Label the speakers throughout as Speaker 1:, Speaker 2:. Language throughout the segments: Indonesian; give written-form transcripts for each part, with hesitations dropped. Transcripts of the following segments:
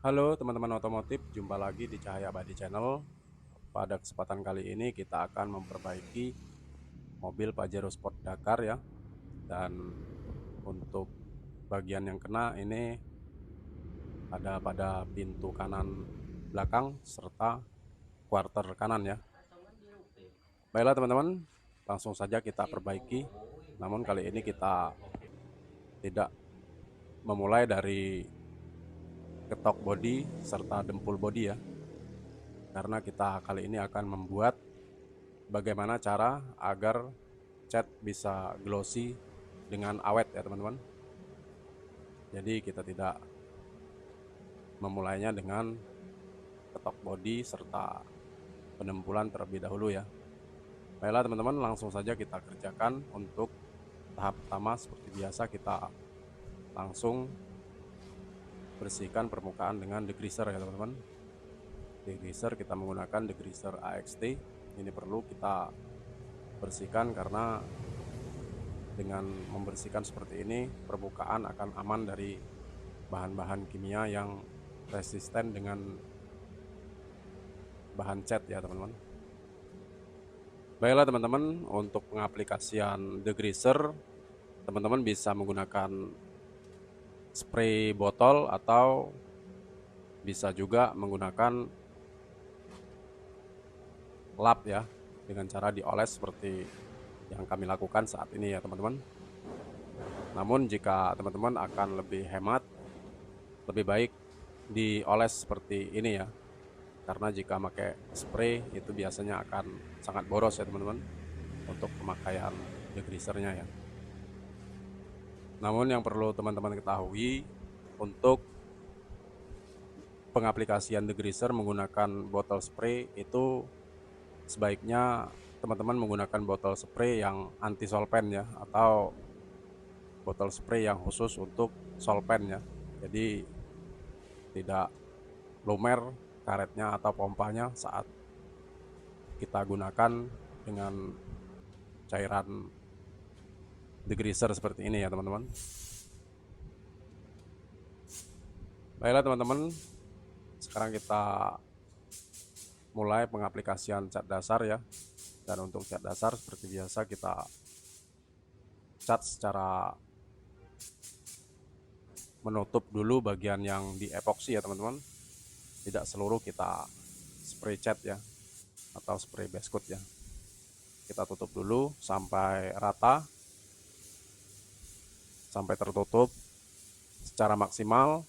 Speaker 1: Halo teman-teman otomotif, jumpa lagi di Cahaya Abadi Channel. Pada kesempatan kali ini kita akan memperbaiki mobil Pajero Sport Dakar ya. Dan untuk bagian yang kena ini ada pada pintu kanan belakang serta quarter kanan ya. Baiklah teman-teman, langsung saja kita perbaiki. Namun kali ini kita tidak memulai dari ketok bodi serta dempul bodi ya. Karena kita kali ini akan membuat bagaimana cara agar cat bisa glossy dengan awet ya teman-teman. Jadi kita tidak memulainya dengan ketok bodi serta penempulan terlebih dahulu ya. Baiklah teman-teman, langsung saja kita kerjakan. Untuk tahap pertama seperti biasa kita langsung bersihkan permukaan dengan degreaser ya teman-teman. Degreaser kita menggunakan degreaser AXT. Ini perlu kita bersihkan karena dengan membersihkan seperti ini permukaan akan aman dari bahan-bahan kimia yang resisten dengan bahan cat ya teman-teman. Baiklah teman-teman, untuk pengaplikasian degreaser teman-teman bisa menggunakan spray botol atau bisa juga menggunakan lap ya, dengan cara dioles seperti yang kami lakukan saat ini ya teman-teman. Namun jika teman-teman akan lebih hemat, lebih baik dioles seperti ini ya, karena jika pakai spray itu biasanya akan sangat boros ya teman-teman untuk pemakaian degreasernya ya. Namun yang perlu teman-teman ketahui, untuk pengaplikasian degreaser menggunakan botol spray itu sebaiknya teman-teman menggunakan botol spray yang anti solvent ya, atau botol spray yang khusus untuk solvent ya. Jadi tidak lumer karetnya atau pompanya saat kita gunakan dengan cairan degreaser seperti ini ya teman-teman. Baiklah teman-teman, sekarang kita mulai pengaplikasian cat dasar ya. Dan untuk cat dasar seperti biasa kita cat secara menutup dulu bagian yang di epoksi ya teman-teman. Tidak seluruh kita spray cat ya, atau spray base coat ya. Kita tutup dulu sampai rata, sampai tertutup secara maksimal.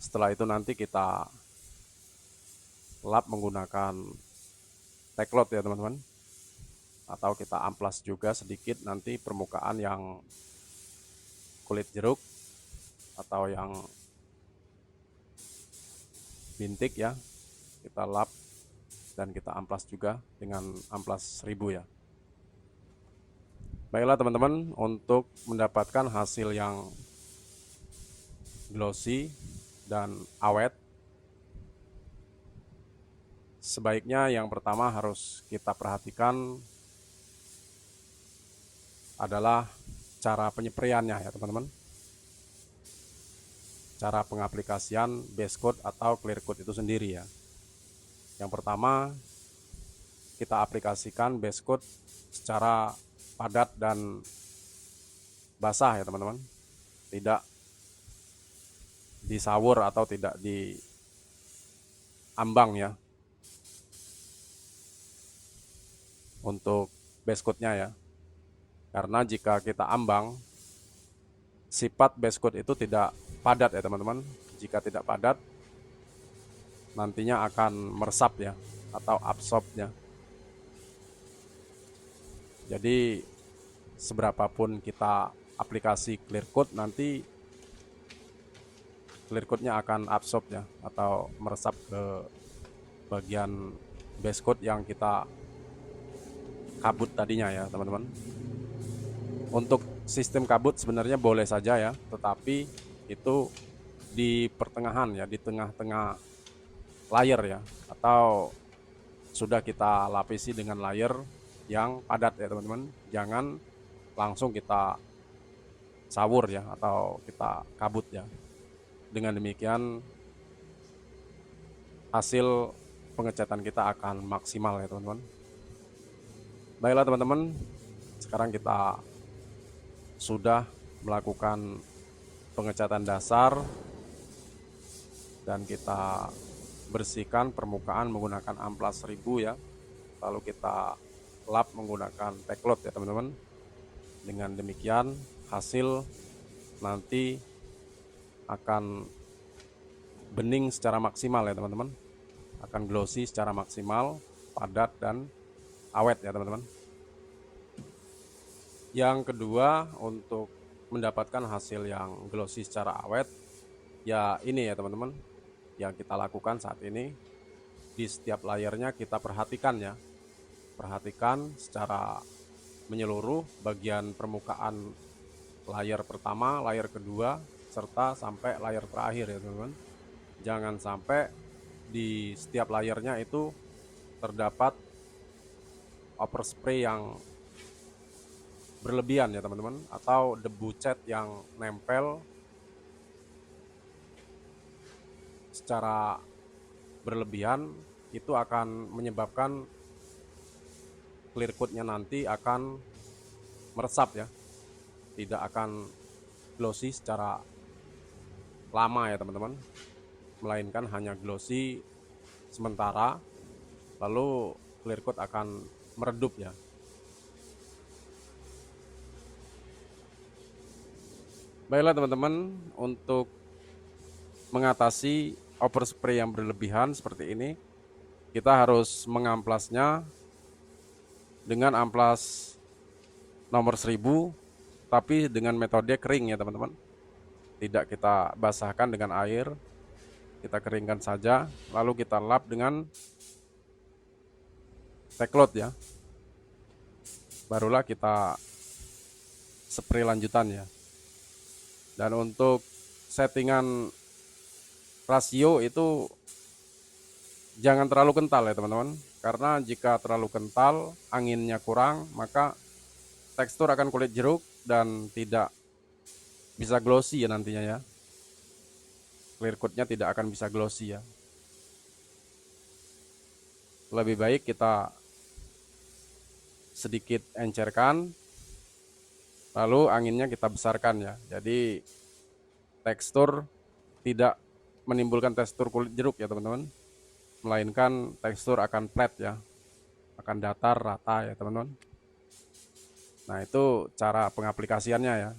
Speaker 1: Setelah itu nanti kita lap menggunakan tacklot ya teman-teman, atau kita amplas juga sedikit nanti permukaan yang kulit jeruk atau yang bintik ya, kita lap dan kita amplas juga dengan amplas 1000 ya. Baiklah teman-teman, untuk mendapatkan hasil yang glossy dan awet, sebaiknya yang pertama harus kita perhatikan adalah cara penyepraiannya ya teman-teman. Cara pengaplikasian base coat atau clear coat itu sendiri ya. Yang pertama, kita aplikasikan base coat secara padat dan basah ya teman-teman. Tidak disawur atau tidak diambang ya untuk base coatnya ya. Karena jika kita ambang, sifat base coat itu tidak padat ya teman-teman. Jika tidak padat, nantinya akan meresap ya, atau absorbnya. Jadi seberapapun kita aplikasi clear coat, nanti clear coatnya akan absorb ya, atau meresap ke bagian base coat yang kita kabut tadinya ya teman-teman. Untuk sistem kabut sebenarnya boleh saja ya, tetapi itu di pertengahan ya, di tengah-tengah layer ya, atau sudah kita lapisi dengan layer yang padat ya teman-teman. Jangan langsung kita sawur ya, atau kita kabut ya. Dengan demikian hasil pengecatan kita akan maksimal ya teman-teman. Baiklah teman-teman, sekarang kita sudah melakukan pengecatan dasar dan kita bersihkan permukaan menggunakan amplas 1000 ya. Lalu kita lap menggunakan Teclot ya teman-teman. Dengan demikian hasil nanti akan bening secara maksimal ya teman-teman, akan glossy secara maksimal, padat dan awet ya teman-teman. Yang kedua, untuk mendapatkan hasil yang glossy secara awet, ya ini ya teman-teman, yang kita lakukan saat ini. Di setiap layarnya kita perhatikan ya, perhatikan secara menyeluruh bagian permukaan layar pertama, layar kedua, serta sampai layar terakhir ya teman-teman. Jangan sampai di setiap layarnya itu terdapat overspray yang berlebihan ya teman-teman, atau debu cat yang nempel secara berlebihan. Itu akan menyebabkan clear coat-nya nanti akan meresap ya, tidak akan glossy secara lama ya teman-teman, melainkan hanya glossy sementara, lalu clear coat akan meredup ya. Baiklah teman-teman, untuk mengatasi overspray yang berlebihan seperti ini, kita harus mengamplasnya dengan amplas nomor 1000, tapi dengan metode kering ya teman-teman. Tidak kita basahkan dengan air, kita keringkan saja, lalu kita lap dengan Teclot ya. Barulah kita spray lanjutan ya. Dan untuk settingan rasio itu jangan terlalu kental ya teman-teman, karena jika terlalu kental, anginnya kurang, maka tekstur akan kulit jeruk dan tidak bisa glossy ya nantinya ya. Clear coat-nya tidak akan bisa glossy ya. Lebih baik kita sedikit encerkan, lalu anginnya kita besarkan ya. Jadi tekstur tidak menimbulkan tekstur kulit jeruk ya teman-teman, melainkan tekstur akan flat ya, akan datar rata ya teman-teman. Nah itu cara pengaplikasiannya ya.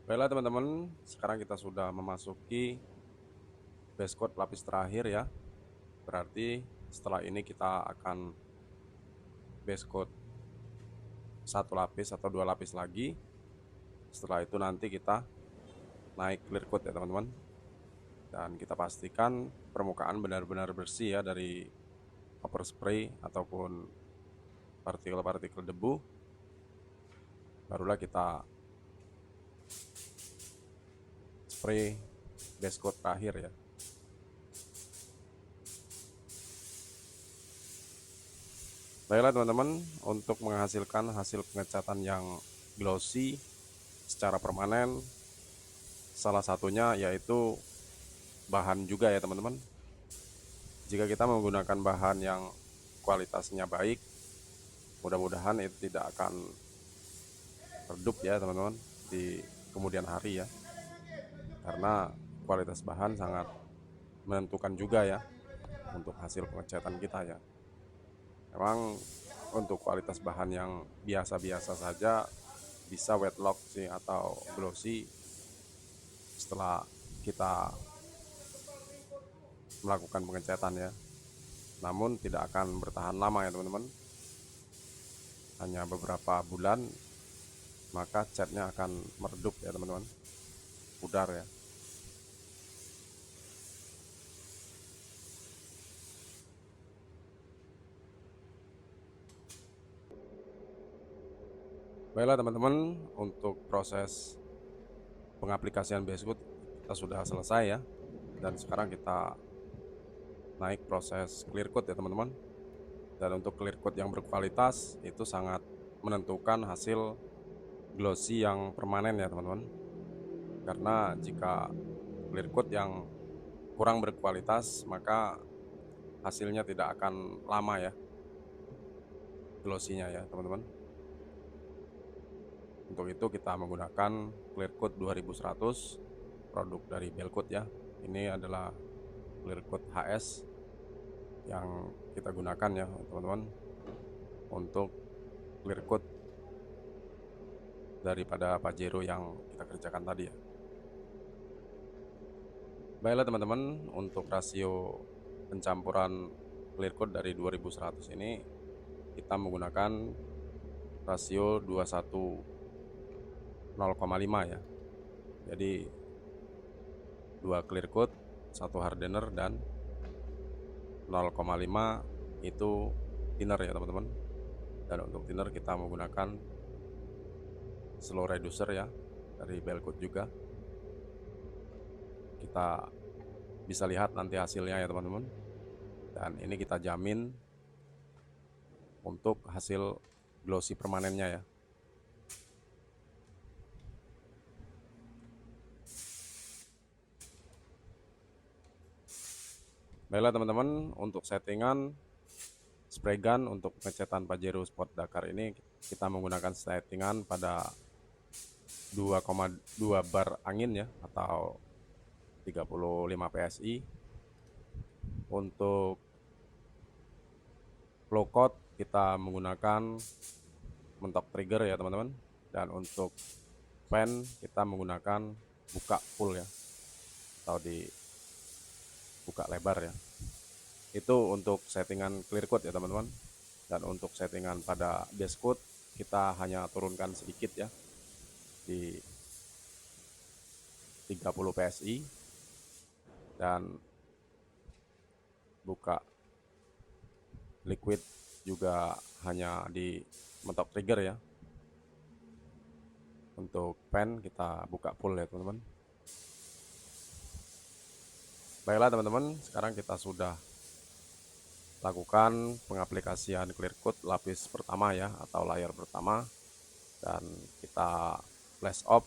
Speaker 1: Baiklah teman-teman, sekarang kita sudah memasuki base coat lapis terakhir ya. Berarti setelah ini kita akan base coat satu lapis atau 2 lapis lagi. Setelah itu nanti kita naik clear coat ya teman-teman. Dan kita pastikan permukaan benar-benar bersih ya dari overspray ataupun partikel-partikel debu. Barulah kita spray base coat terakhir ya. Baiklah teman-teman, untuk menghasilkan hasil pengecatan yang glossy secara permanen, salah satunya yaitu bahan juga ya teman-teman. Jika kita menggunakan bahan yang kualitasnya baik, mudah-mudahan itu tidak akan redup ya teman-teman di kemudian hari ya, karena kualitas bahan sangat menentukan juga ya untuk hasil pengecatan kita ya. Memang untuk kualitas bahan yang biasa-biasa saja bisa wet lock sih atau glossy setelah kita melakukan pengecatan ya. Namun tidak akan bertahan lama ya teman-teman, hanya beberapa bulan maka catnya akan meredup ya teman-teman, pudar ya. Baiklah teman-teman, untuk proses pengaplikasian base coat kita sudah selesai ya. Dan sekarang kita naik proses clear coat ya teman-teman. Dan untuk clear coat yang berkualitas itu sangat menentukan hasil glossy yang permanen ya teman-teman. karena jika clear coat yang kurang berkualitas maka hasilnya tidak akan lama ya glossy-nya ya teman-teman. Untuk itu kita menggunakan clear coat 2100 produk dari Belcoat ya. Ini adalah clear coat HS yang kita gunakan ya teman-teman untuk clear coat daripada Pajero yang kita kerjakan tadi ya. Baiklah teman-teman, untuk rasio pencampuran clear coat dari 2100 ini kita menggunakan rasio 21:0,5 ya. Jadi 2 clear coat, 1 hardener, dan 0,5 itu thinner ya teman-teman. Dan untuk thinner kita menggunakan slow reducer ya dari Belcoat juga. Kita bisa lihat nanti hasilnya ya teman-teman. Dan ini kita jamin untuk hasil glossy permanennya ya. Baiklah teman-teman, untuk settingan spray gun untuk pengecetan Pajero Sport Dakar ini kita menggunakan settingan pada 2,2 bar angin ya atau 35 PSI. Untuk flow coat kita menggunakan mentok trigger ya teman-teman, dan untuk fan kita menggunakan buka full ya atau dibuka lebar ya. Itu untuk settingan clear coat ya teman-teman. Dan untuk settingan pada base coat kita hanya turunkan sedikit ya di 30 PSI, dan buka liquid juga hanya di mentok trigger ya. Untuk fan kita buka full ya teman-teman. Baiklah teman-teman, sekarang kita sudah lakukan pengaplikasian clear coat lapis pertama ya atau layer pertama, dan kita flash off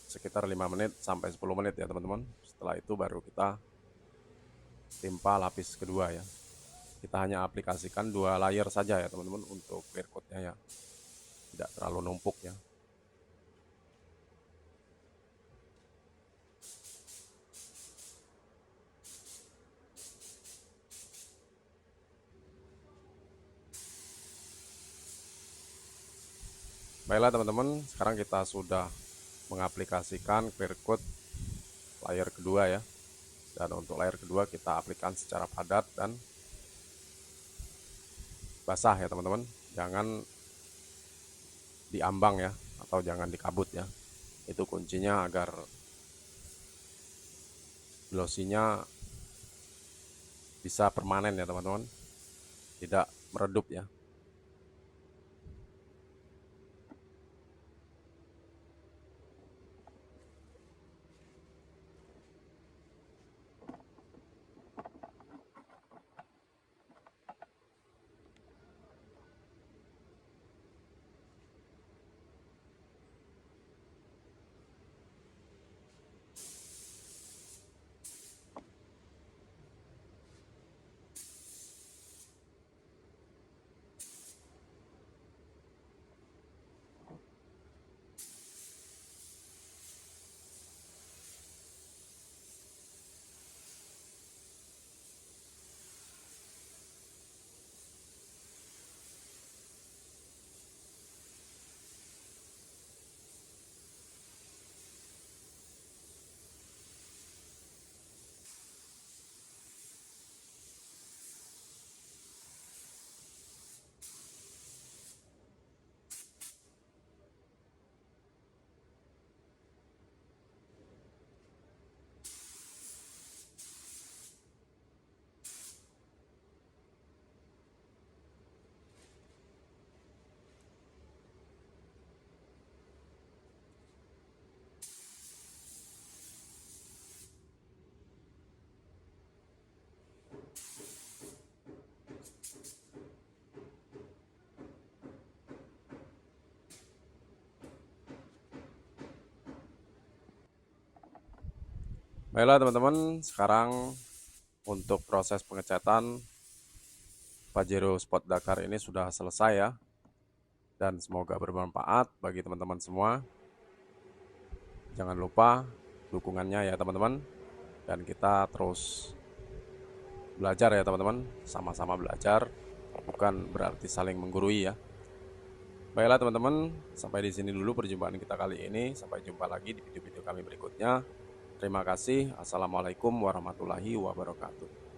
Speaker 1: sekitar 5 menit sampai 10 menit ya teman-teman. Setelah itu baru kita timpa lapis kedua ya. Kita hanya aplikasikan 2 layer saja ya teman-teman untuk clear coatnya ya, tidak terlalu numpuk ya. Baiklah teman-teman, sekarang kita sudah mengaplikasikan clear coat layer kedua ya. Dan untuk layer kedua kita aplikasikan secara padat dan basah ya teman-teman. Jangan diambang ya atau jangan dikabut ya. Itu kuncinya agar glossy-nya bisa permanen ya teman-teman, tidak meredup ya. Baiklah teman-teman, sekarang untuk proses pengecatan Pajero Sport Dakar ini sudah selesai ya. Dan semoga bermanfaat bagi teman-teman semua. Jangan lupa dukungannya ya teman-teman. Dan kita terus belajar ya teman-teman, sama-sama belajar, bukan berarti saling menggurui ya. Baiklah teman-teman, sampai di sini dulu perjumpaan kita kali ini. Sampai jumpa lagi di video-video kami berikutnya. Terima kasih. Assalamualaikum warahmatullahi wabarakatuh.